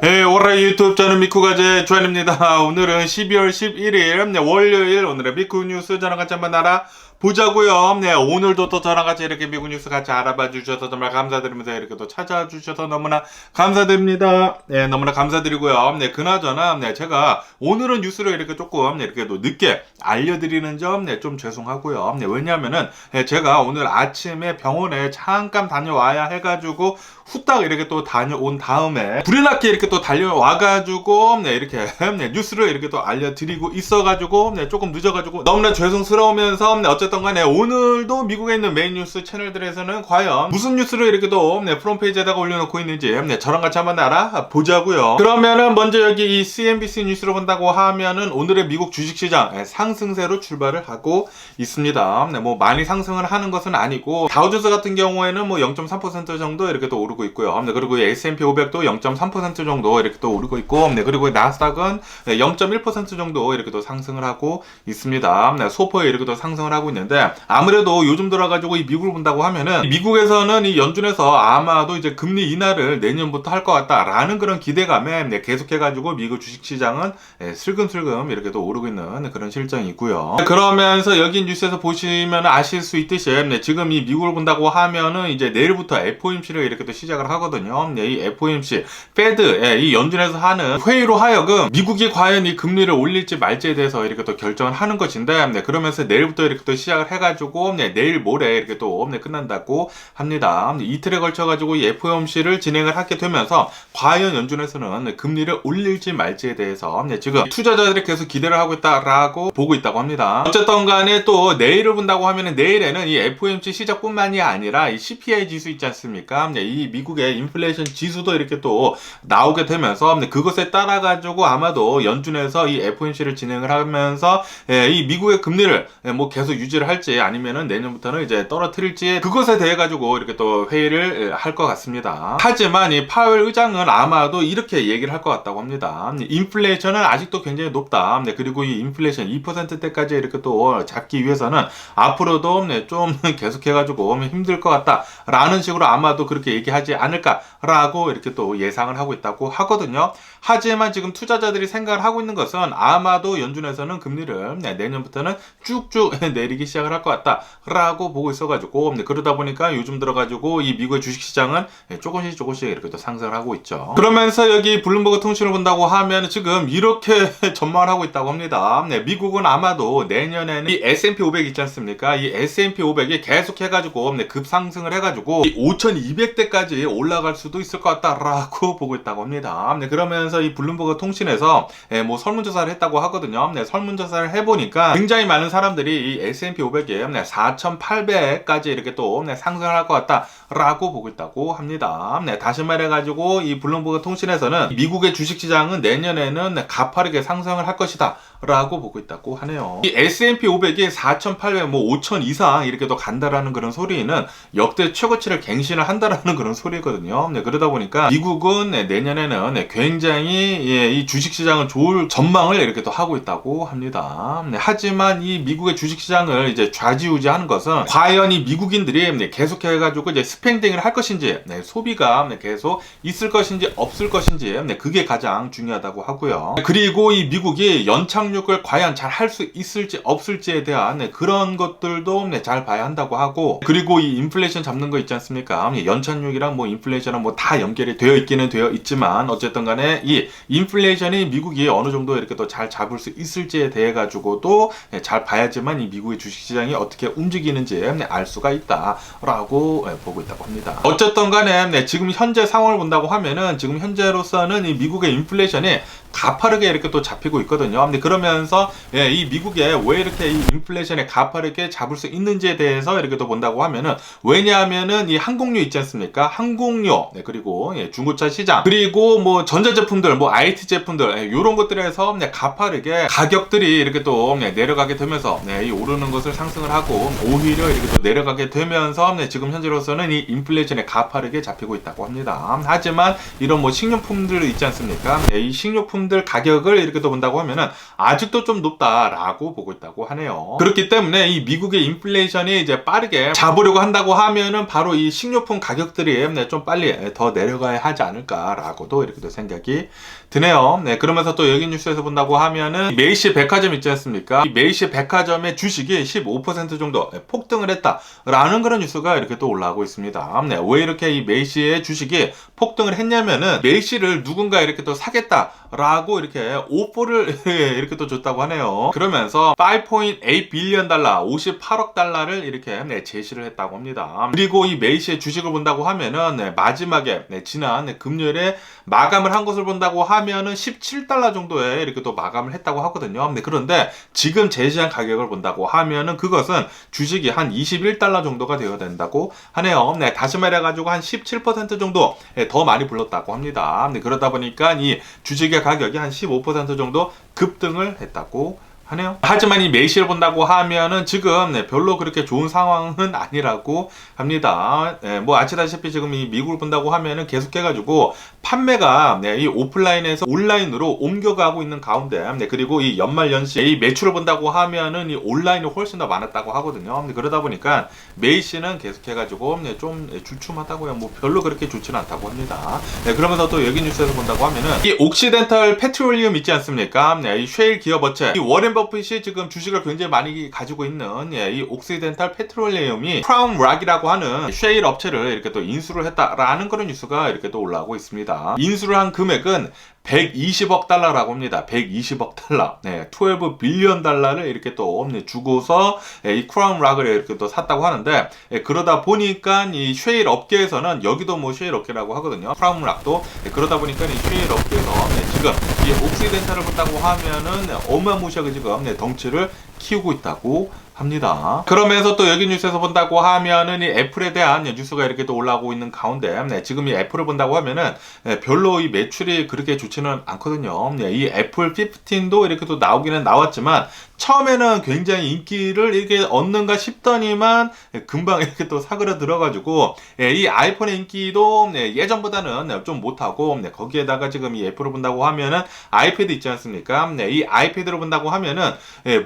네, 올해 유튜브 저는 미쿠가제 주한입니다. 오늘은 12월 11일 월요일 오늘의 미쿠 뉴스 저랑 같이 한번 알아보자고요. 네, 오늘도 또 저랑 같이 이렇게 미쿠 뉴스 같이 알아봐 주셔서 정말 감사드리면서 이렇게 또 찾아주셔서 너무나 감사드립니다. 네, 너무나 감사드리고요. 네, 그나저나 제가 오늘은 뉴스를 이렇게 조금 이렇게 또 늦게 알려드리는 점 좀 죄송하고요. 왜냐하면은 제가 오늘 아침에 병원에 잠깐 다녀와야 해가지고 후딱 이렇게 또 다녀온 다음에 불이 나게 이렇게 또 달려와가지고 이렇게 뉴스를 이렇게 또 알려드리고 있어가지고 조금 늦어가지고 너무나 죄송스러우면서 어쨌든 간에 오늘도 미국에 있는 메인 뉴스 채널들에서는 과연 무슨 뉴스를 이렇게 또 프론페이지에다가 올려놓고 있는지 저랑 같이 한번 알아보자고요. 그러면은 먼저 여기 이 CNBC 뉴스로 본다고 하면은 오늘의 미국 주식시장 상승세로 출발을 하고 있습니다. 뭐 많이 상승을 하는 것은 아니고 다우존스 같은 경우에는 뭐 0.3% 정도 이렇게 또 오르고 있고요. 그리고 S&P 500도 0.3% 정도 이렇게 또 오르고 있고, 그리고 나스닥은 0.1% 정도 이렇게 또 상승을 하고 있습니다. 소포에 이렇게 또 상승을 하고 있는데, 아무래도 요즘 들어가지고 이 미국을 본다고 하면은 미국에서는 이 연준에서 아마도 이제 금리 인하를 내년부터 할 것 같다라는 그런 기대감에 계속해가지고 미국 주식시장은 슬금슬금 이렇게 또 오르고 있는 그런 실정이고요. 그러면서 여기 뉴스에서 보시면 아실 수 있듯이 지금 이 미국을 본다고 하면은 이제 내일부터 FOMC를 이렇게 또 시작을 하거든요. 이 FOMC, 페드, 이 연준에서 하는 회의로 하여금 미국이 과연 이 금리를 올릴지 말지에 대해서 이렇게 또 결정을 하는 것인데, 그러면서 내일부터 이렇게 또 시작을 해가지고 내일 모레 이렇게 또 끝난다고 합니다. 이틀에 걸쳐가지고 이 FOMC를 진행을 하게 되면서 과연 연준에서는 금리를 올릴지 말지에 대해서 지금 투자자들이 계속 기대를 하고 있다라고 보고 있다고 합니다. 어쨌든 간에 또 내일을 본다고 하면은 내일에는 이 FOMC 시작뿐만이 아니라 이 CPI 지수 있지 않습니까? 이 미국의 인플레이션 지수도 이렇게 또 나오게 되면서 그것에 따라 가지고 아마도 연준에서 이 FOMC를 진행을 하면서 이 미국의 금리를 뭐 계속 유지를 할지 아니면은 내년부터는 이제 떨어뜨릴지 그것에 대해 가지고 이렇게 또 회의를 할 것 같습니다. 하지만 이 파웰 의장은 아마도 이렇게 얘기를 할 것 같다고 합니다. 인플레이션은 아직도 굉장히 높다. 그리고 이 인플레이션 2%대까지 이렇게 또 잡기 위해서는 앞으로도 좀 계속해가지고 힘들 것 같다라는 식으로 아마도 그렇게 얘기하지 않을까라고 이렇게 또 예상을 하고 있다고 하거든요. 하지만 지금 투자자들이 생각을 하고 있는 것은 아마도 연준에서는 금리를 내년부터는 쭉쭉 내리기 시작을 할 것 같다라고 보고 있어가지고 그러다 보니까 요즘 들어가지고 이 미국의 주식시장은 조금씩 이렇게 또 상승을 하고 있죠. 그러면서 여기 블룸버그 통신을 본다고 하면 지금 이렇게 전망을 하고 있다고 합니다. 미국은 아마도 내년에는 이 S&P 500 있지 않습니까? 이 S&P 500이 계속 해가지고 급상승을 해가지고 5,200대까지 올라갈 수도 있을 것 같다라고 보고 있다고 합니다. 그러면서 이 블룸버그 통신에서 뭐 설문조사를 했다고 하거든요. 설문조사를 해보니까 굉장히 많은 사람들이 이 S&P 500이 4,800까지 이렇게 또 상승을 할 것 같다라고 보고 있다고 합니다. 다시 말해가지고 이 블룸버그 통신에서는 미국의 주식시장은 내년에는 가파르게 상승을 할 것이다 라고 보고 있다고 하네요. 이 S&P 500이 4,800, 뭐 5,000 이상 이렇게 또 간다라는 그런 소리는 역대 최고치를 갱신을 한다라는 그런 소리거든요. 그러다 보니까 미국은 내년에는 굉장히 이 주식시장은 좋을 전망을 이렇게 또 하고 있다고 합니다. 하지만 이 미국의 주식시장을 이제 좌지우지하는 것은 과연 이 미국인들이 계속해가지고 이제 스pen딩을 할 것인지, 소비가 계속 있을 것인지 없을 것인지, 그게 가장 중요하다고 하고요. 그리고 이 미국이 연착륙을 과연 잘 할 수 있을지 없을지에 대한 그런 것들도 잘 봐야 한다고 하고, 그리고 이 인플레이션 잡는 거 있지 않습니까? 연착륙이랑 뭐 인플레이션은 뭐 다 연결이 되어 있기는 되어 있지만 어쨌든 간에 이 인플레이션이 미국이 어느 정도 이렇게 또 잘 잡을 수 있을지에 대해 가지고도 잘 봐야지만 이 미국의 주식시장이 어떻게 움직이는지 알 수가 있다라고 보고 있다고 합니다. 어쨌든 간에 지금 현재 상황을 본다고 하면은 지금 현재로서는 이 미국의 인플레이션이 가파르게 이렇게 또 잡히고 있거든요. 그러면서 이 미국에 왜 이렇게 이 인플레이션에 가파르게 잡을 수 있는지에 대해서 이렇게 또 본다고 하면은, 왜냐하면은 이 항공료 있지 않습니까? 항공료, 그리고 중고차 시장, 그리고 뭐 전자제품들, 뭐 IT 제품들, 이런 것들에서 가파르게 가격들이 이렇게 또 내려가게 되면서 이 오르는 것을 상승을 하고 오히려 이렇게 또 내려가게 되면서 지금 현재로서는 이 인플레이션에 가파르게 잡히고 있다고 합니다. 하지만 이런 뭐 식료품들 있지 않습니까? 이 식료품들 가격을 이렇게 또 본다고 하면은 아직도 좀 높다라고 보고 있다고 하네요. 그렇기 때문에 이 미국의 인플레이션이 이제 빠르게 잡으려고 한다고 하면은 바로 이 식료품 가격들이 좀 빨리 더 내려가야 하지 않을까라고도 이렇게도 생각이 드네요. 네, 그러면서 또 여기 뉴스에서 본다고 하면은 메이시 백화점 있지 않습니까? 이 메이시 백화점의 주식이 15% 정도 폭등을 했다라는 그런 뉴스가 이렇게 또 올라오고 있습니다. 네, 왜 이렇게 이 메이시의 주식이 폭등을 했냐면은 메이시를 누군가 이렇게 또 사겠다라고 이렇게 오퍼를 이렇게 또 줬다고 하네요. 그러면서 5.8 빌리언 달러, 58억 달러를 이렇게 제시를 했다고 합니다. 그리고 이 메이시의 주식을 본다고 하면은 마지막에 지난 금요일에 마감을 한 것을 본다고 하면은 17달러 정도에 이렇게 또 마감을 했다고 하거든요. 그런데 지금 제시한 가격을 본다고 하면은 그것은 주식이 한 21달러 정도가 되어야 된다고 하네요. 네, 다시 말해가지고 한 17% 정도 더 많이 불렀다고 합니다. 그러다 보니까 이 주식의 가격이 한 15% 정도 급등을 했다고 하네요. 하지만 이 메이시를 본다고 하면은 지금 별로 그렇게 좋은 상황은 아니라고 합니다. 뭐 아시다시피 지금 이 미국을 본다고 하면은 계속해가지고 판매가 이 오프라인에서 온라인으로 옮겨가고 있는 가운데 그리고 이 연말 연시 이 매출을 본다고 하면은 이 온라인이 훨씬 더 많았다고 하거든요. 그러다 보니까 메이시는 계속해가지고 좀 주춤하다고요. 뭐 별로 그렇게 좋지는 않다고 합니다. 그러면서 또 여기 뉴스에서 본다고 하면은 이 옥시덴탈 페트롤리움 있지 않습니까? 이 쉐일 기업업체 이 워렌 버핏이 지금 주식을 굉장히 많이 가지고 있는 이 옥시덴탈 페트롤리움이 크라운 락이라고 하는 쉐일 업체를 이렇게 또 인수를 했다라는 그런 뉴스가 이렇게 또 올라오고 있습니다. 인수를 한 금액은 120억 달러라고 합니다. 120억 달러. 12 빌리언 달러를 이렇게 또 주고서 이 크라운 락을 이렇게 또 샀다고 하는데 그러다 보니까 이 쉐일 업계에서는 여기도 뭐 쉐일 업계라고 하거든요. 크라운 락도 그러다 보니까 이 쉐일 업계에서 지금 이 옥시덴탈을 본다고 하면은 어마무시하게 지금 덩치를 키우고 있다고 합니다. 그러면서 또 여기 뉴스에서 본다고 하면은 이 애플에 대한 뉴스가 이렇게 또 올라오고 있는 가운데 지금 이 애플을 본다고 하면은 별로 이 매출이 그렇게 좋지는 않거든요. 이 애플 15도 이렇게 또 나오기는 나왔지만 처음에는 굉장히 인기를 이렇게 얻는가 싶더니만 금방 이렇게 또 사그라들어가지고 이 아이폰의 인기도 예전보다는 좀 못하고 거기에다가 지금 이 애플을 본다고 하면은 아이패드 있지 않습니까? 이 아이패드를 본다고 하면은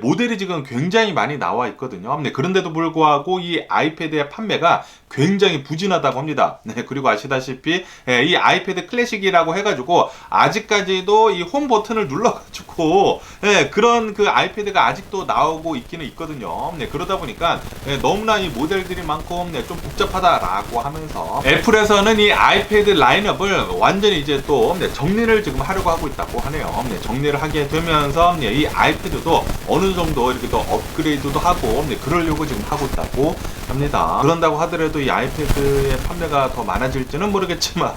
모델이 지금 굉장히 많이 나와 있거든요. 그런데도 불구하고 이 아이패드의 판매가 굉장히 부진하다고 합니다. 그리고 아시다시피 이 아이패드 클래식이라고 해가지고 아직까지도 이 홈 버튼을 눌러가지고 그런 그 아이패드가 아직도 나오고 있기는 있거든요. 그러다 보니까 너무나 이 모델들이 많고 좀 복잡하다라고 하면서 애플에서는 이 아이패드 라인업을 완전히 이제 또 정리를 지금 하려고 하고 있다고 하네요. 정리를 하게 되면서 이 아이패드도 어느 정도 이렇게 또 업그레이드도 하고 그러려고 지금 하고 있다고 합니다. 그런다고 하더라도 이 아이패드의 판매가 더 많아질지는 모르겠지만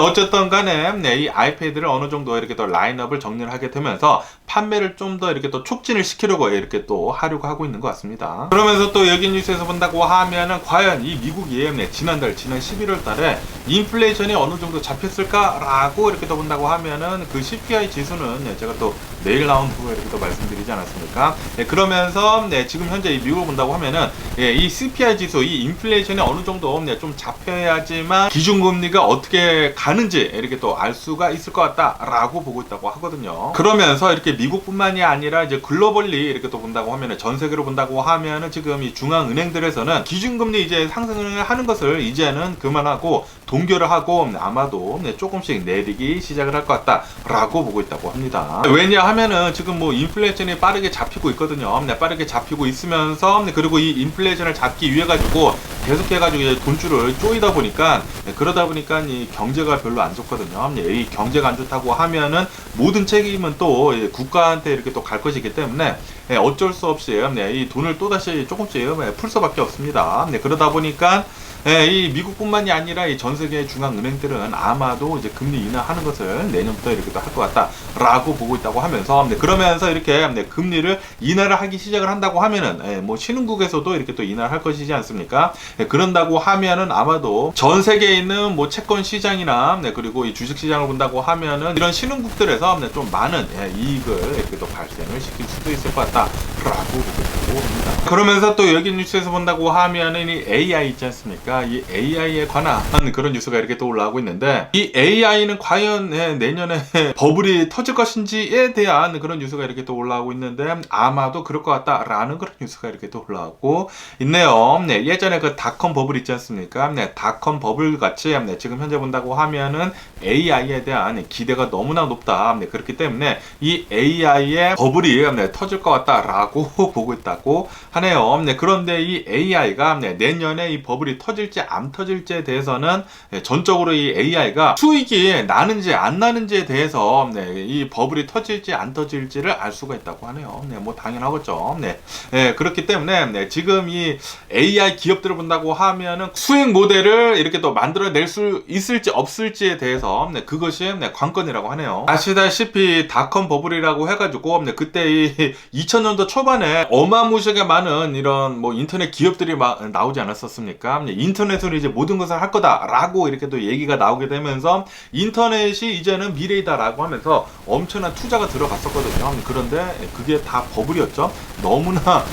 어쨌든 간에 이 아이패드를 어느 정도 이렇게 또 라인업을 정리를 하게 되면서 판매를 좀 더 이렇게 또 촉진을 시키려고 이렇게 또 하려고 하고 있는 것 같습니다. 그러면서 또 여기 뉴스에서 본다고 하면은 과연 이 미국이 지난 11월 달에 인플레이션이 어느 정도 잡혔을까라고 이렇게 또 본다고 하면은 그 CPI 지수는 제가 또 내일 나온 후에 이렇게 또 말씀드리지 않았습니까? 그러면서 지금 현재 이 미국을 본다고 하면은 이 CPI 지수, 이 인플레이션이 어느 정도 좀 잡혀야지만 기준금리가 어떻게 가는지 이렇게 또 알 수가 있을 것 같다라고 보고 있다고 하거든요. 그러면서 이렇게 미국뿐만이 아니라 이제 글로벌리 이렇게 또 본다고 하면은 전 세계로 본다고 하면은 지금 이 중앙은행들에서는 기준금리 이제 상승을 하는 것을 이제는 그만하고 동결을 하고 아마도 조금씩 내리기 시작을 할 것 같다라고 보고 있다고 합니다. 왜냐하면은 지금 뭐 인플레이션이 빠르게 잡히고 있거든요. 빠르게 잡히고 있으면서 그리고 이 인플레이션을 잡기 위해 가지고 계속해가지고 돈줄을 쪼이다 보니까 그러다 보니까 이 경제가 별로 안 좋거든요. 이 경제가 안 좋다고 하면은 모든 책임은 또 국가한테 이렇게 또 갈 것이기 때문에 어쩔 수 없이 이 돈을 또다시 조금씩 풀 수밖에 없습니다. 그러다 보니까 이 미국뿐만이 아니라 이 전 세계 중앙은행들은 아마도 이제 금리 인하하는 것을 내년부터 이렇게 또 할 것 같다라고 보고 있다고 하면서 그러면서 이렇게 금리를 인하를 하기 시작을 한다고 하면은 뭐 신흥국에서도 이렇게 또 인하를 할 것이지 않습니까? 그런다고 하면은 아마도 전 세계에 있는 뭐 채권 시장이나 그리고 이 주식 시장을 본다고 하면은 이런 신흥국들에서 좀 많은 이익을 이렇게 또 발생을 시킬 수도 있을 것 같다라고 보고 있습니다. 합니다. 그러면서 또 여기 뉴스에서 본다고 하면은 이 AI 있지 않습니까? 이 AI에 관한 그런 뉴스가 이렇게 또 올라오고 있는데, 이 AI는 과연 내년에 버블이 터질 것인지에 대한 그런 뉴스가 이렇게 또 올라오고 있는데, 아마도 그럴 것 같다라는 그런 뉴스가 이렇게 또 올라오고 있네요. 네, 예전에 그 닷컴 버블 있지 않습니까? 네, 닷컴 버블 같이 지금 현재 본다고 하면은 AI에 대한 기대가 너무나 높다. 네, 그렇기 때문에 이 AI의 버블이 터질 것 같다라고 보고 있다고 하네요. 네, 그런데 이 AI가 내년에 이 버블이 터질지 안 터질지에 대해서는 전적으로 이 AI가 수익이 나는지 안 나는지에 대해서 이 버블이 터질지 안 터질지를 알 수가 있다고 하네요. 네, 뭐 당연하겠죠. 네, 그렇기 때문에 지금 이 AI 기업들을 본다고 하면은 수익 모델을 이렇게 또 만들어낼 수 있을지 없을지에 대해서 그것이 관건이라고 하네요. 아시다시피 닷컴 버블이라고 해가지고 그때 이 2000년도 초반에 어마무시하게 많은 이런 뭐 인터넷 기업들이 막 나오지 않았었습니까? 인터넷으로 이제 모든 것을 할 거다라고 이렇게 또 얘기가 나오게 되면서 인터넷이 이제는 미래이다라고 하면서 엄청난 투자가 들어갔었거든요. 그런데 그게 다 버블이었죠. 너무나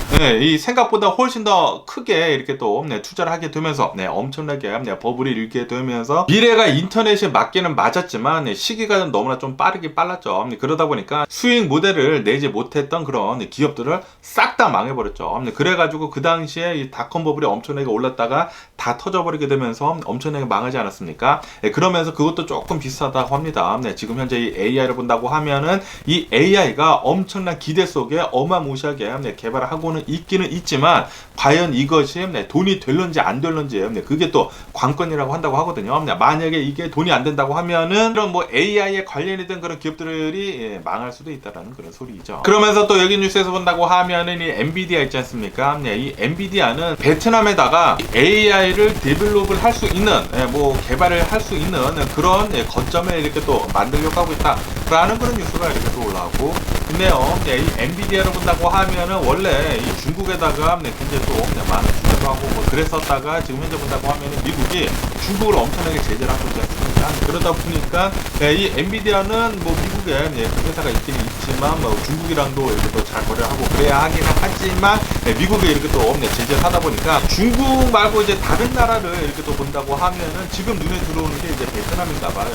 이 생각보다 훨씬 더 크게 이렇게 또 투자를 하게 되면서 엄청나게 버블이 일게 되면서 미래가 인터넷에 맞기는 맞았지만 시기가 너무나 좀 빨랐죠. 그러다 보니까 수익 모델을 내지 못했던 그런 기업들을 싹 다 망해버렸죠. 그래가지고 그 당시에 이 닷컴 버블이 엄청나게 올랐다가 다 터져버리게 되면서 엄청나게 망하지 않았습니까? 그러면서 그것도 조금 비슷하다고 합니다. 지금 현재 이 AI를 본다고 하면은 이 AI가 엄청난 기대 속에 어마무시하게 개발을 하고는 있기는 있지만 과연 이것이 돈이 될런지 안 될런지 그게 또 관건이라고 한다고 하거든요. 만약에 이게 돈이 안 된다고 하면은 이런 뭐 AI에 관련이 된 그런 기업들이 망할 수도 있다라는 그런 소리죠. 그러면서 또 여기 뉴스에서 본다고 하면은 이 엔비디아 있지 않습니까? 이 엔비디아는 베트남에다가 AI를 데벨롭을 할 수 있는 뭐 개발을 할 수 있는 그런 거점을 이렇게 또 만들려고 하고 있다라는 그런 뉴스가 이렇게 또 올라오고 있네요. 이 엔비디아를 본다고 하면은 원래 이 중국에다가 굉장히 또 많은 투자도 하고 뭐 그랬었다가 지금 현재 본다고 하면은 미국이 중국을 엄청나게 제재를 하고 있지 않습니까? 그러다 보니까 이 엔비디아는 뭐 미국에 그 회사가 있긴 있지만 뭐 중국이랑도 이렇게 또 잘 거래를 하고 그래야 하기는 하지만 미국에 이렇게 또 제재를 하다 보니까 중국 말고 이제 다른 나라를 이렇게 또 본다고 하면은 지금 눈에 들어오는 게 이제 베트남인가 봐요.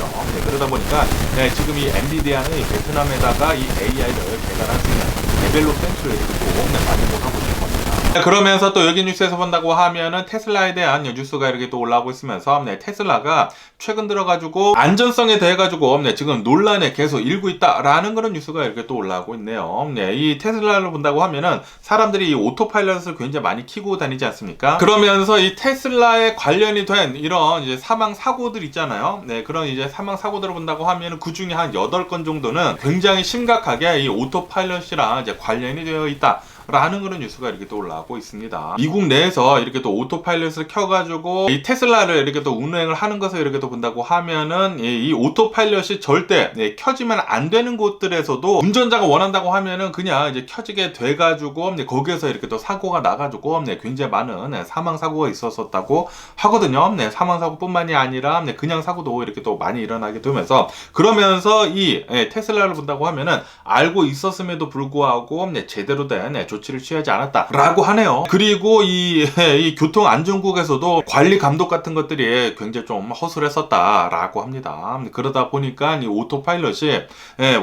그러다 보니까 지금 이 엔비디아는 이 베트남에다가 이 AI를 개발할 수 있는 데벨롭 센터를 이렇게 또 마련을 하고 있는 겁니다. 그러면서 또 여기 뉴스에서 본다고 하면은 테슬라에 대한 뉴스가 이렇게 또 올라오고 있으면서 테슬라가 최근 들어가지고 안전성에 대해 가지고 지금 논란에 계속 일고 있다라는 그런 뉴스가 이렇게 또 올라오고 있네요. 이 테슬라를 본다고 하면은 사람들이 이 오토파일럿을 굉장히 많이 키고 다니지 않습니까? 그러면서 이 테슬라에 관련이 된 이런 이제 사망 사고들 있잖아요. 그런 이제 사망 사고들을 본다고 하면은 그 중에 한 8건 정도는 굉장히 심각하게 이 오토파일럿이랑 이제 관련이 되어 있다. 라는 그런 뉴스가 이렇게 또 올라오고 있습니다. 미국 내에서 이렇게 또 오토파일럿을 켜가지고 이 테슬라를 이렇게 또 운행을 하는 것을 이렇게 또 본다고 하면은 이 오토파일럿이 절대 켜지면 안 되는 곳들에서도 운전자가 원한다고 하면은 그냥 이제 켜지게 돼가지고 거기에서 이렇게 또 사고가 나가지고 굉장히 많은 사망 사고가 있었었다고 하거든요. 사망 사고뿐만이 아니라 그냥 사고도 이렇게 또 많이 일어나게 되면서 그러면서 이 테슬라를 본다고 하면은 알고 있었음에도 불구하고 제대로 된 조치를 취하지 않았다라고 하네요. 그리고 이 교통안전국에서도 관리 감독 같은 것들이 굉장히 좀 허술했었다라고 합니다. 그러다 보니까 이 오토파일럿이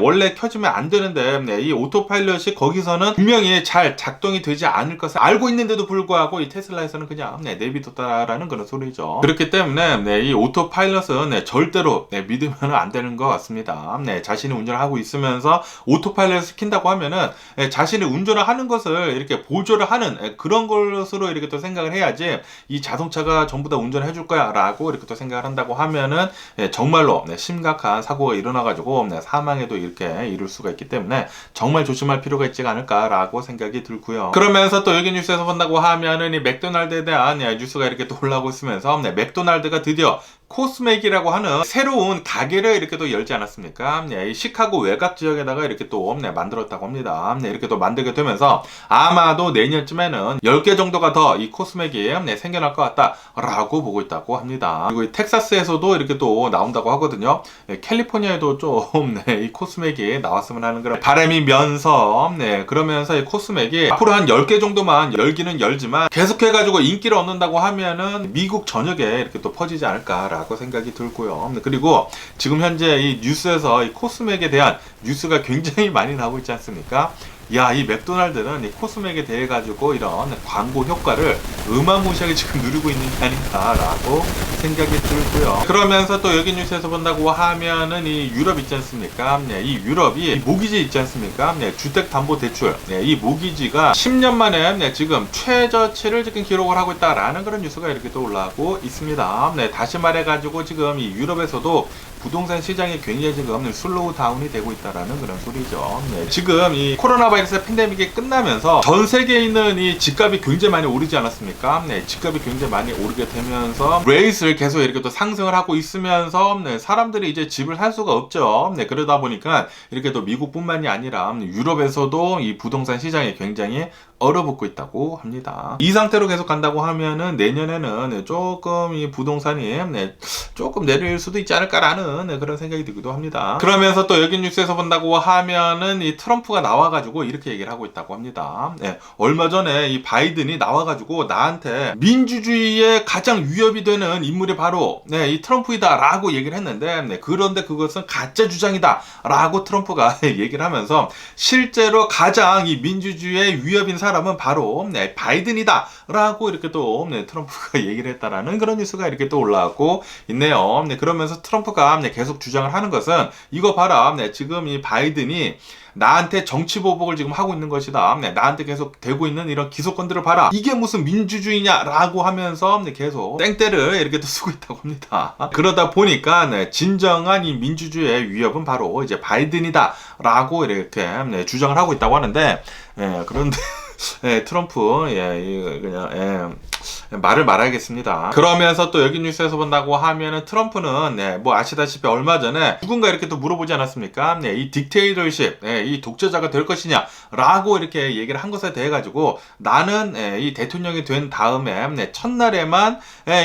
원래 켜지면 안 되는데 이 오토파일럿이 거기서는 분명히 잘 작동이 되지 않을 것을 알고 있는데도 불구하고 이 테슬라에서는 그냥 내비뒀다라는 그런 소리죠. 그렇기 때문에 이 오토파일럿은 절대로 믿으면 안 되는 것 같습니다. 자신이 운전을 하고 있으면서 오토파일럿을 시킨다고 하면은 자신이 운전을 하는 것을 이렇게 보조를 하는 그런 것으로 이렇게 또 생각을 해야지 이 자동차가 전부 다 운전을 해줄 거야 라고 이렇게 또 생각을 한다고 하면은 정말로 심각한 사고가 일어나가지고 사망에도 이렇게 이룰 수가 있기 때문에 정말 조심할 필요가 있지 않을까 라고 생각이 들고요. 그러면서 또 여기 뉴스에서 본다고 하면은 이 맥도날드에 대한 뉴스가 이렇게 또 올라오고 있으면서 맥도날드가 드디어 코스맥이라고 하는 새로운 가게를 이렇게 또 열지 않았습니까? 이 시카고 외곽 지역에다가 이렇게 또 만들었다고 합니다. 이렇게 또 만들게 되면서 아마도 내년쯤에는 10개 정도가 더 이 코스맥이 생겨날 것 같다라고 보고 있다고 합니다. 그리고 이 텍사스에서도 이렇게 또 나온다고 하거든요. 캘리포니아에도 좀 이 코스맥이 나왔으면 하는 그런 바람이면서 그러면서 이 코스맥이 앞으로 한 10개 정도만 열기는 열지만 계속해가지고 인기를 얻는다고 하면은 미국 전역에 이렇게 또 퍼지지 않을까라고 생각이 들고요. 그리고 지금 현재 이 뉴스에서 이 코스맥에 대한 뉴스가 굉장히 많이 나오고 있지 않습니까? 야, 이 맥도날드는 이 코스맥에 대해 가지고 이런 광고 효과를 어마무시하게 지금 누리고 있는 게 아닌가라고 생각이 들고요. 그러면서 또 여기 뉴스에서 본다고 하면은 이 유럽 있지 않습니까? 이 유럽이 모기지 있지 않습니까? 주택담보대출. 이 모기지가 10년 만에 지금 최저치를 지금 기록을 하고 있다라는 그런 뉴스가 이렇게 또 올라오고 있습니다. 다시 말해가지고 지금 이 유럽에서도 부동산 시장이 굉장히 지금 슬로우 다운이 되고 있다라는 그런 소리죠. 지금 이 코로나 바이러스 팬데믹이 끝나면서 전 세계에 있는 이 집값이 굉장히 많이 오르지 않았습니까? 집값이 굉장히 많이 오르게 되면서 레이스를 계속 이렇게 또 상승을 하고 있으면서 사람들이 이제 집을 살 수가 없죠. 그러다 보니까 이렇게 또 미국뿐만이 아니라 유럽에서도 이 부동산 시장이 굉장히 얼어붙고 있다고 합니다. 이 상태로 계속 간다고 하면은 내년에는 조금 이 부동산이 조금 내릴 수도 있지 않을까라는 그런 생각이 들기도 합니다. 그러면서 또 여기 뉴스에서 본다고 하면은 이 트럼프가 나와가지고 이렇게 얘기를 하고 있다고 합니다. 얼마 전에 이 바이든이 나와가지고 나한테 민주주의에 가장 위협이 되는 인물이 바로 이 트럼프이다라고 얘기를 했는데 그런데 그것은 가짜 주장이다 라고 트럼프가 얘기를 하면서 실제로 가장 이 민주주의의 위협인 사람은 바로 바이든이다 라고 이렇게 또 트럼프가 얘기를 했다라는 그런 뉴스가 이렇게 또 올라오고 있네요. 그러면서 트럼프가 계속 주장을 하는 것은 이거 봐라, 지금 이 바이든이 나한테 정치 보복을 지금 하고 있는 것이다. 나한테 계속 되고 있는 이런 기소권들을 봐라. 이게 무슨 민주주의냐라고 하면서 계속 땡때를 이렇게 또 쓰고 있다고 합니다. 그러다 보니까 진정한 이 민주주의의 위협은 바로 이제 바이든이다라고 이렇게 주장을 하고 있다고 하는데 그런데 트럼프 그냥 말을 말아야겠습니다. 그러면서 또 여기 뉴스에서 본다고 하면은 트럼프는 뭐 아시다시피 얼마 전에 누군가 이렇게 또 물어보지 않았습니까? 이 딕테이터십, 이 독재자가 될 것이냐 라고 이렇게 얘기를 한 것에 대해 가지고 나는 이 대통령이 된 다음에 첫날에만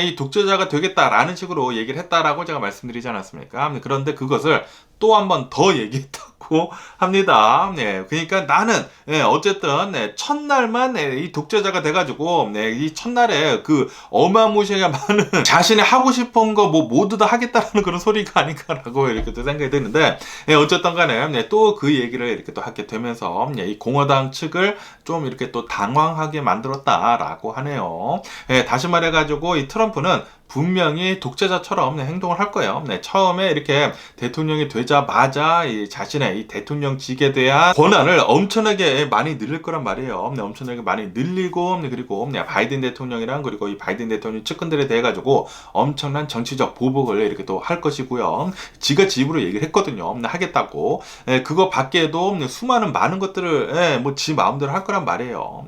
이 독재자가 되겠다라는 식으로 얘기를 했다라고 제가 말씀드리지 않았습니까? 그런데 그것을 또 한 번 더 얘기했다고 합니다. 그러니까 나는 어쨌든 첫날만 이 독재자가 돼가지고 이 첫날에 그 어마무시하게 많은 자신이 하고 싶은 거 뭐 모두 다 하겠다는 그런 소리가 아닌가라고 이렇게 또 생각이 드는데 어쨌든 간에 또 그 얘기를 이렇게 또 하게 되면서 이 공화당 측을 좀 이렇게 또 당황하게 만들었다라고 하네요. 다시 말해가지고 이 트럼프는 분명히 독재자처럼 행동을 할 거예요. 처음에 이렇게 대통령이 되자마자 이 자신의 이 대통령직에 대한 권한을 엄청나게 많이 늘릴 거란 말이에요. 엄청나게 많이 늘리고 그리고 바이든 대통령이랑 그리고 이 바이든 대통령 측근들에 대해 가지고 엄청난 정치적 보복을 이렇게 또 할 것이고요. 지가 지 입으로 얘기를 했거든요. 하겠다고. 그거 밖에도 수많은 많은 것들을 뭐 지 마음대로 할 거란 말이에요.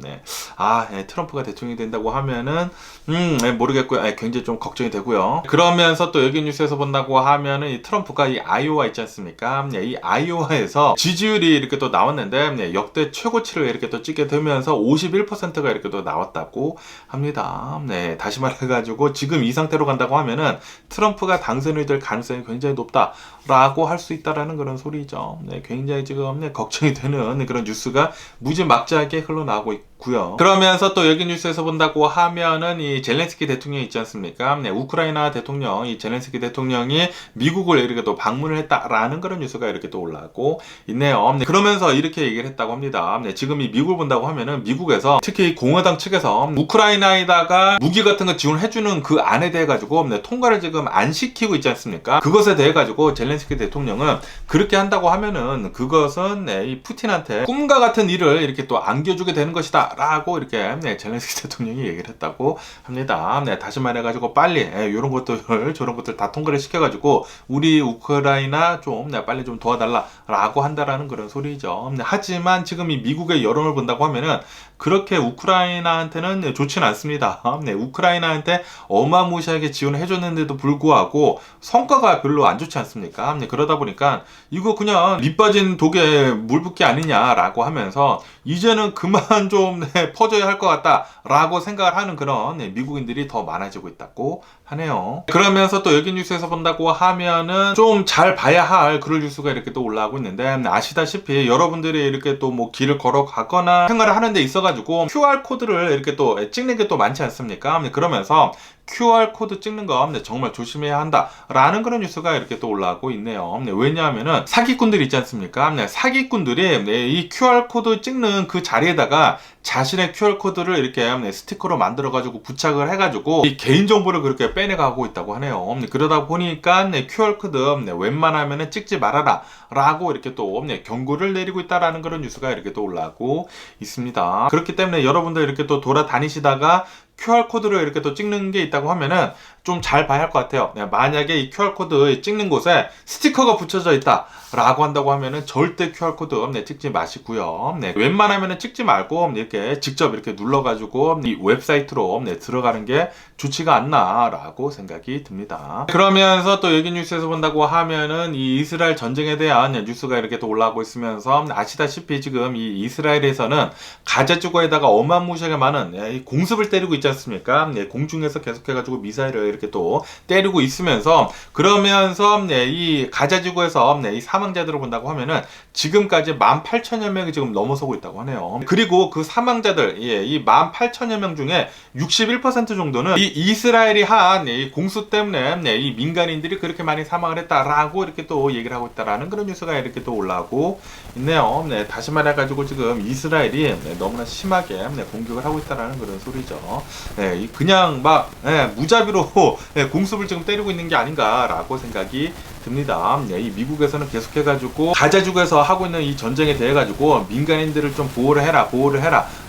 트럼프가 대통령이 된다고 하면은 모르겠고요. 굉장히 좀 걱정이 되고요. 그러면서 또 여기 뉴스에서 본다고 하면은 이 트럼프가 이 아이오와 있지 않습니까? 이 아이오와에서 지지율이 이렇게 또 나왔는데 역대 최고치를 이렇게 또 찍게 되면서 51%가 이렇게 또 나왔다고 합니다. 다시 말해가지고 지금 이 상태로 간다고 하면은 트럼프가 당선이 될 가능성이 굉장히 높다라고 할 수 있다라는 그런 소리죠. 굉장히 지금 걱정이 되는 그런 뉴스가 무지막지하게 흘러나오고 있고요. 그러면서 또 여기 뉴스에서 본다고 하면은 이 젤렌스키 대통령이 있지 않습니까? 우크라이나 대통령, 이 젤렌스키 대통령이 미국을 이렇게 또 방문을 했다라는 그런 뉴스가 이렇게 또 올라오고 있네요. 그러면서 이렇게 얘기를 했다고 합니다. 지금 이 미국을 본다고 하면은 미국에서 특히 공화당 측에서 우크라이나에다가 무기 같은 거 지원해주는 그 안에 대해 가지고 통과를 지금 안 시키고 있지 않습니까? 그것에 대해 가지고 젤렌스키 대통령은 그렇게 한다고 하면은 그것은 이 푸틴한테 꿈과 같은 일을 이렇게 또 안겨주게 되는 것이다 있다라고 이렇게 젤렌스키 대통령이 얘기를 했다고 합니다. 다시 말해가지고 빨리 이런 것들 저런 것들 다 통과를 시켜가지고 우리 우크라이나 좀 빨리 좀 도와달라라고 한다라는 그런 소리죠. 하지만 지금 이 미국의 여론을 본다고 하면은 그렇게 우크라이나한테는 좋지는 않습니다. 우크라이나한테 어마무시하게 지원을 해줬는데도 불구하고 성과가 별로 안 좋지 않습니까? 그러다 보니까 이거 그냥 밑 빠진 독에 물 붓기 아니냐라고 하면서 이제는 그만 좀 퍼져야 할 것 같다라고 생각을 하는 그런 미국인들이 더 많아지고 있다고 하네요. 그러면서 또 여기 뉴스에서 본다고 하면은 좀 잘 봐야 할 그런 뉴스가 이렇게 또 올라오고 있는데, 아시다시피 여러분들이 이렇게 또 뭐 길을 걸어가거나 생활을 하는 데 있어가지고 QR 코드를 이렇게 또 찍는 게 또 많지 않습니까? 그러면서 QR 코드 찍는 거 정말 조심해야 한다라는 그런 뉴스가 이렇게 또 올라오고 있네요. 왜냐하면은 사기꾼들이 있지 않습니까? 사기꾼들이 이 QR 코드 찍는 그 자리에다가 자신의 QR 코드를 이렇게 스티커로 만들어 가지고 부착을 해 가지고 이 개인 정보를 그렇게 빼내가고 있다고 하네요. 그러다 보니까 QR 코드 웬만하면은 찍지 말아라 라고 이렇게 또 경고를 내리고 있다라는 그런 뉴스가 이렇게 또 올라오고 있습니다. 그렇기 때문에 여러분들 이렇게 또 돌아다니시다가 QR코드를 이렇게 또 찍는 게 있다고 하면은 좀 잘 봐야 할 것 같아요. 만약에 이 QR코드 찍는 곳에 스티커가 붙여져 있다 라고 한다고 하면은 절대 QR코드 찍지 마시고요. 웬만하면은 찍지 말고 이렇게 직접 이렇게 눌러가지고 이 웹사이트로 들어가는 게 좋지가 않나 라고 생각이 듭니다. 그러면서 또 여기 뉴스에서 본다고 하면은 이 이스라엘 전쟁에 대한 뉴스가 이렇게 또 올라오고 있으면서, 아시다시피 지금 이 이스라엘에서는 가자 지구에다가 어마무시하게 많은 이 공습을 때리고 있지 않습니까? 공중에서 계속해가지고 미사일을 이렇게 또 때리고 있으면서, 그러면서 이 가자 지구에서 이 사망자들을 본다고 하면은 지금까지 18,000여 명이 지금 넘어서고 있다고 하네요. 그리고 그 사망자들, 이 18,000여 명 중에 61% 정도는 이 이스라엘이 한 이 공수 때문에 이 민간인들이 그렇게 많이 사망을 했다라고 이렇게 또 얘기를 하고 있다라는 그런 뉴스가 이렇게 또 올라오고 있네요. 다시 말해가지고 지금 이스라엘이 너무나 심하게 공격을 하고 있다라는 그런 소리죠. 그냥 막 무자비로 공습을 지금 때리고 있는 게 아닌가라고 생각이 듭니다. 이 미국에서는 계속해가지고 가자지구에서 하고 있는 이 전쟁에 대해 가지고 민간인들을 좀 보호를 해라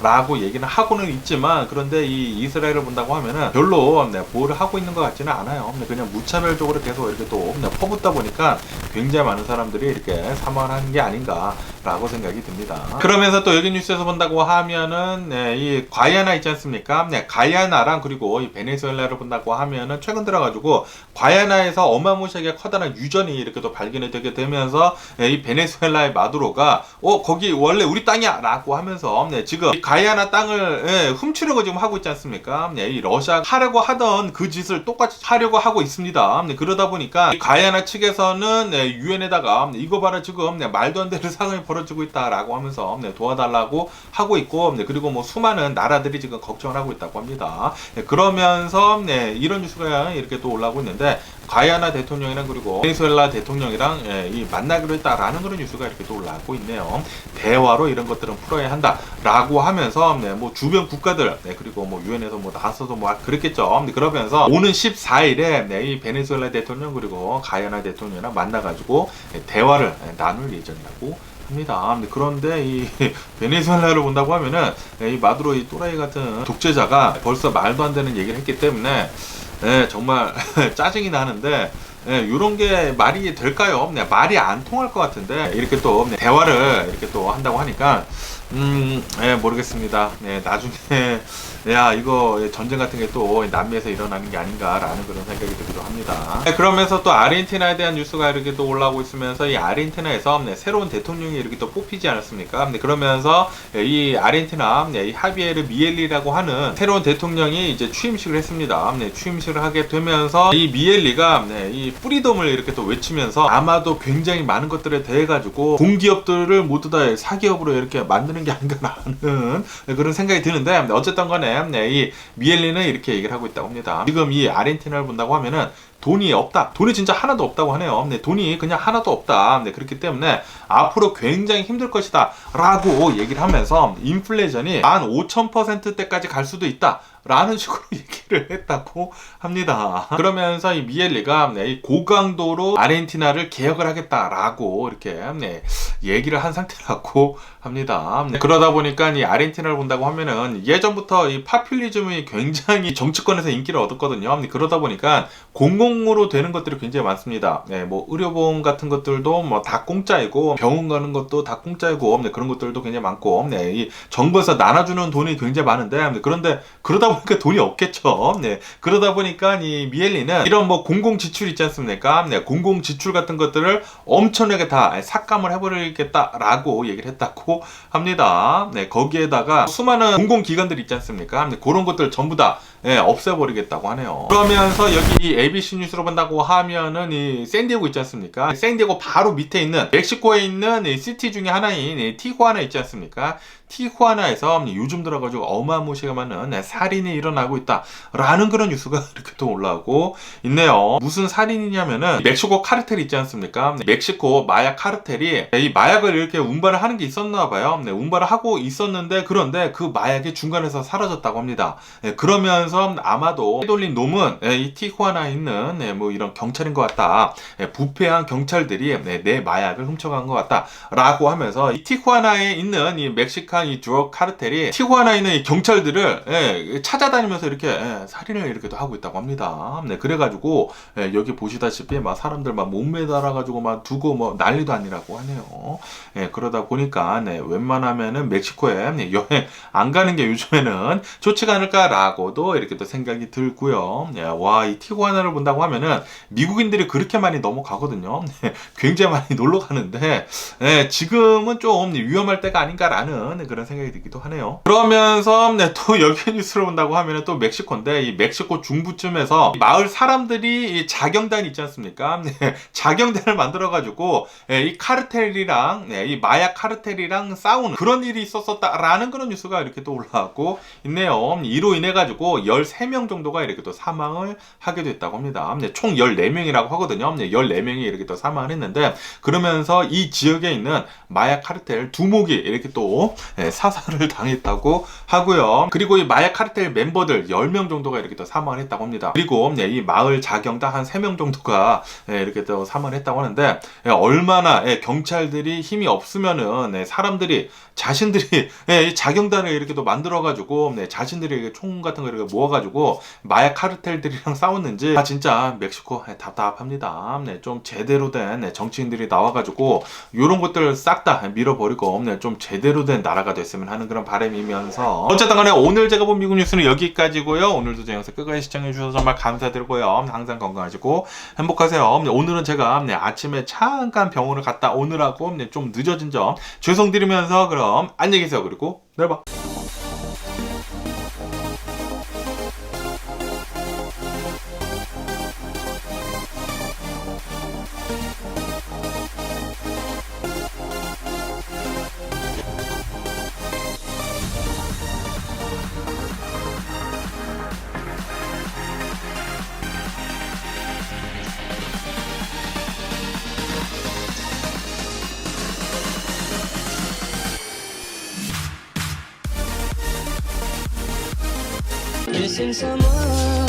라고 얘기는 하고는 있지만, 그런데 이 이스라엘을 본다고 하면은 별로 보호를 하고 있는 것 같지는 않아요. 그냥 무차별적으로 계속 이렇게 또 퍼붓다 보니까 굉장히 많은 사람들이 이렇게 사망을 하는 게 아닌가라고 생각이 듭니다. 그러면서 또 여기 뉴스에서 본다고 하면은 이 과이아나 있지 않습니까? 과이아나랑 그리고 이 베네수엘라를 본다고 하면은 최근 들어가지고 과이아나에서 어마무시하게 커다란 유전이 이렇게 또 발견이 되게 되면서 이 베네수엘라의 마두로가 거기 원래 우리 땅이야 라고 하면서 지금 이 과이아나 땅을 훔치려고 지금 하고 있지 않습니까? 이 러시아가 하려고 하던 그 짓을 똑같이 하려고 하고 있습니다. 그러다 보니까 이 과이아나 측에서는 유엔에다가 이거 봐라 지금 말도 안 되는 상황이 벌어지고 있다라고 하면서 도와달라고 하고 있고, 그리고 뭐 수많은 나라들이 지금 걱정을 하고 있다고 합니다. 그러면서 이런 뉴스가 이렇게 또 올라오고 있는데, 과이아나 대통령이랑 그리고 베네수엘라 대통령이랑 이 만나기로 했다라는 그런 뉴스가 이렇게 또 올라오고 있네요. 대화로 이런 것들은 풀어야 한다라고 하면서 뭐 주변 국가들 그리고 뭐 유엔에서 뭐 나서도 뭐 그랬겠죠. 그러면서 오는 14일에 이 베네수엘라 대통령 그리고 과이아나 대통령이랑 만나가지고 대화를 나눌 예정이라고 합니다. 그런데 이 베네수엘라를 본다고 하면은 이 마두로 이 또라이 같은 독재자가 벌써 말도 안 되는 얘기를 했기 때문에 정말 짜증이 나는데, 이런 게 말이 될까요? 말이 안 통할 것 같은데 이렇게 또 대화를 이렇게 또 한다고 하니까 모르겠습니다. 나중에 이거 전쟁 같은 게 또 남미에서 일어나는 게 아닌가라는 그런 생각이 들기도 합니다. 그러면서 또 아르헨티나에 대한 뉴스가 이렇게 또 올라오고 있으면서, 이 아르헨티나에서 새로운 대통령이 이렇게 또 뽑히지 않았습니까? 그러면서 이 아르헨티나 이 하비에르 미엘리라고 하는 새로운 대통령이 이제 취임식을 했습니다. 취임식을 하게 되면서 이 미엘리가 이 프리덤을 이렇게 또 외치면서 아마도 굉장히 많은 것들에 대해 가지고 공기업들을 모두 다 사기업으로 이렇게 만드는 게 아닌가라는 그런 생각이 드는데, 어쨌든 간에 이 미엘리는 이렇게 얘기를 하고 있다고 합니다. 지금 이 아르헨티나를 본다고 하면은 돈이 없다. 돈이 진짜 하나도 없다고 하네요. 돈이 그냥 하나도 없다. 그렇기 때문에 앞으로 굉장히 힘들 것이다 라고 얘기를 하면서 인플레이션이 15,000%대까지 갈 수도 있다 라는 식으로 얘기를 했다고 합니다. 그러면서 이 미엘리가 이 고강도로 아르헨티나를 개혁을 하겠다라고 이렇게 얘기를 한 상태라고 합니다. 그러다 보니까 이 아르헨티나를 본다고 하면은 예전부터 이 파퓰리즘이 굉장히 정치권에서 인기를 얻었거든요. 그러다 보니까 공공으로 되는 것들이 굉장히 많습니다. 뭐 의료보험 같은 것들도 뭐 다 공짜이고 병원 가는 것도 다 공짜이고 그런 것들도 굉장히 많고 이 정부에서 나눠주는 돈이 굉장히 많은데 그런데 그러다 보니까 돈이 없겠죠. 그러다 보니까 이 미엘리는 이런 뭐 공공 지출 있지 않습니까? 공공 지출 같은 것들을 엄청나게 다 삭감을 해버리겠다라고 얘기를 했다고 합니다. 거기에다가 수많은 공공기관들 있지 않습니까? 그런 것들 전부 다 없애버리겠다고 하네요. 그러면서 여기 이 ABC 뉴스로 본다고 하면은 이 샌디에고 있지 않습니까? 샌디에고 바로 밑에 있는 멕시코에 있는 이 시티 중에 하나인 티후아나 있지 않습니까? 티후아나에서 요즘 들어가지고 어마무시하게 많은 살인이 일어나고 있다라는 그런 뉴스가 이렇게 또 올라오고 있네요. 무슨 살인이냐면은 멕시코 카르텔 있지 않습니까? 멕시코 마약 카르텔이 이 마약을 이렇게 운반을 하는 게 있었나 봐요. 운반을 하고 있었는데 그런데 그 마약이 중간에서 사라졌다고 합니다. 그러면서 아마도 해돌린 놈은 이 티후아나에 있는 뭐 이런 경찰인 것 같다. 부패한 경찰들이 내 마약을 훔쳐간 것 같다라고 하면서 이 티후아나에 있는 이 멕시칸 이 드럭 카르텔이 티후아나에 있는 이 경찰들을 찾아다니면서 이렇게 살인을 이렇게도 하고 있다고 합니다. 그래가지고 여기 보시다시피 막 사람들 막 몸매 달아가지고 막 두고 뭐 난리도 아니라고 하네요. 그러다 보니까 웬만하면은 멕시코에 여행 안 가는 게 요즘에는 좋지가 않을까라고도 이렇게 또 생각이 들고요. 와, 이 티후아나를 본다고 하면은 미국인들이 그렇게 많이 넘어가거든요. 굉장히 많이 놀러 가는데 지금은 좀 위험할 때가 아닌가라는 그런 생각이 들기도 하네요. 그러면서 또 여기 뉴스를 본다고 하면은 또 멕시코인데 이 멕시코 중부쯤에서 마을 사람들이 이 자경단 있지 않습니까? 자경단을 만들어가지고 이 카르텔이랑 이 마약 카르텔이랑 싸우는 그런 일이 있었었다라는 그런 뉴스가 이렇게 또 올라왔고 있네요. 이로 인해 가지고 13명 정도가 이렇게 또 사망을 하게 됐다고 합니다. 총 14명이라고 하거든요. 14명이 이렇게 또 사망을 했는데 그러면서 이 지역에 있는 마약 카르텔 두목이 이렇게 또 사살을 당했다고 하고요. 그리고 이 마약 카르텔 멤버들 10명 정도가 이렇게 또 사망을 했다고 합니다. 그리고 이 마을 자경단 한 3명 정도가 이렇게 또 사망을 했다고 하는데 얼마나 경찰들이 힘이 없으면은 사람들이 자신들이 자경단을 이렇게 또 만들어가지고 자신들이 총 같은 거 이렇게 모아가지고 마약 카르텔들이랑 싸웠는지 진짜 멕시코 답답합니다. 좀 제대로 된 정치인들이 나와가지고 이런 것들을 싹 다 밀어버리고 좀 제대로 된 나라가 됐으면 하는 그런 바람이면서 어쨌든 간에 오늘 제가 본 미국 뉴스는 여기까지고요. 오늘도 제 영상 끝까지 시청해주셔서 정말 감사드리고요. 항상 건강하시고 행복하세요. 오늘은 제가 아침에 잠깐 병원을 갔다 오느라고 좀 늦어진 점 죄송드리면서 그럼 안녕히 계세요. 그리고 내일 봐. Missing someone